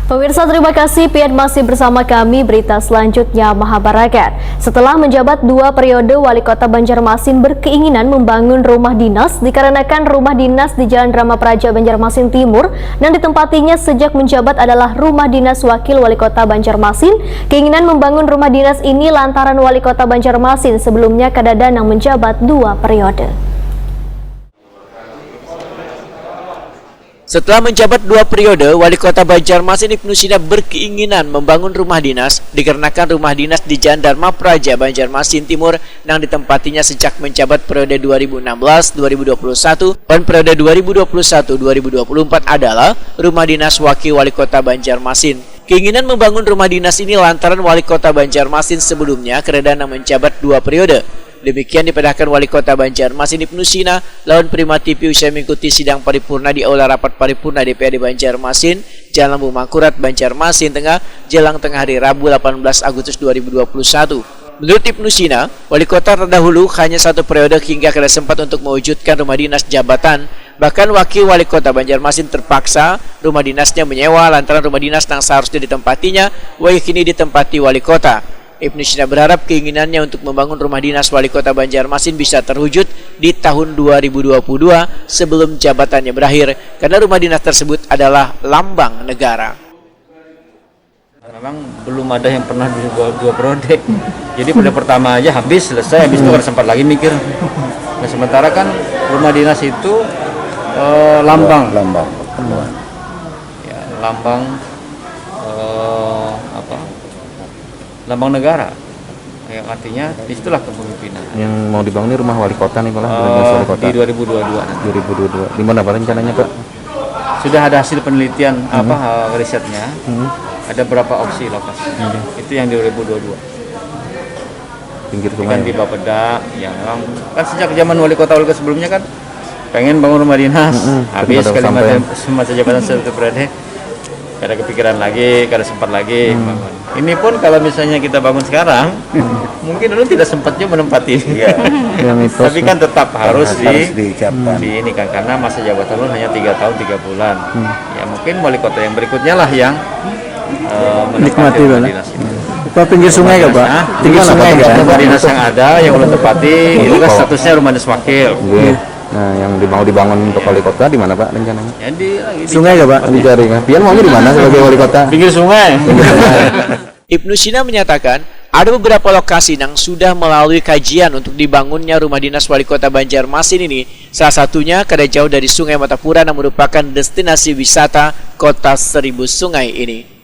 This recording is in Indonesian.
Pemirsa, terima kasih Pian masih bersama kami. Berita selanjutnya Mahabarakat. Setelah menjabat 2 periode, Wali Kota Banjarmasin berkeinginan membangun rumah dinas dikarenakan rumah dinas di Jalan Rama Praja Banjarmasin Timur yang ditempatinya sejak menjabat adalah rumah dinas Wakil Wali Kota Banjarmasin. Keinginan membangun rumah dinas ini lantaran Wali Kota Banjarmasin sebelumnya kadadang menjabat 2 periode. Setelah menjabat 2 periode, Wali Kota Banjarmasin Ibnu Sina berkeinginan membangun rumah dinas dikarenakan rumah dinas di Jalan Dharma Praja Banjarmasin Timur yang ditempatinya sejak menjabat periode 2016-2021 dan periode 2021-2024 adalah rumah dinas Wakil Wali Kota Banjarmasin. Keinginan membangun rumah dinas ini lantaran Wali Kota Banjarmasin sebelumnya kadadang menjabat 2 periode. Demikian dipedahkan Wali Kota Banjarmasin Ibnu Sina lawan Prima TV usai mengikuti sidang paripurna di Aula Rapat Paripurna DPRD Banjarmasin, Jalan Lambu Mangkurat, Banjarmasin Tengah, jelang tengah hari Rabu 18 Agustus 2021. Menurut Ibnu Sina, Wali Kota terdahulu hanya 1 periode hingga kada sempat untuk mewujudkan rumah dinas jabatan. Bahkan Wakil Wali Kota Banjarmasin terpaksa rumah dinasnya menyewa lantaran rumah dinas yang seharusnya ditempatinya kini ditempati Wali Kota. Ibnu Sina berharap keinginannya untuk membangun rumah dinas Wali Kota Banjarmasin bisa terwujud di tahun 2022 sebelum jabatannya berakhir, karena rumah dinas tersebut adalah lambang negara. Memang belum ada yang pernah 2 periode, jadi pada pertama aja habis selesai, habis itu kan sempat lagi mikir. Nah, sementara kan rumah dinas itu lambang ya, lambang negara, yang artinya disitulah kepemimpinan. Yang mau dibangun ini rumah wali kota nih, Wali Kota. Di 2022. Di mana Pak rencananya, Pak? Sudah ada hasil penelitian risetnya. Ada berapa opsi lokasi. Itu yang di 2022. Pinggir sungai. Kan di Bapeda, yang kan sejak zaman wali kota sebelumnya kan pengen bangun rumah dinas. Habis kali masa jabatan 1 periode. Kada kepikiran lagi, kada sempat lagi bangun. Ini pun kalau misalnya kita bangun sekarang, mungkin dulu tidak sempat juga menempati. Tapi kan tetap harus di ini kan, karena masa jabatan lu hanya 3 tahun 3 bulan. Ya mungkin wali kota yang berikutnya lah yang menikmati rumah dinas ini. Pak, pinggir sungai nggak, Pak? Pinggir sungai nggak? Rumah dinas yang ada yang belum tempati itu kan statusnya rumah dinas wakil. Nah, yang mau dibangun untuk wali kota di mana, Pak, rencananya? Ya, di sungai nggak, Pak? Dicari kan? Pian maunya di mana sebagai wali kota? Pinggir sungai. Ibnu Sina menyatakan ada beberapa lokasi yang sudah melalui kajian untuk dibangunnya rumah dinas Wali Kota Banjarmasin ini. Salah satunya kada jauh dari Sungai Matapura yang merupakan destinasi wisata Kota Seribu Sungai ini.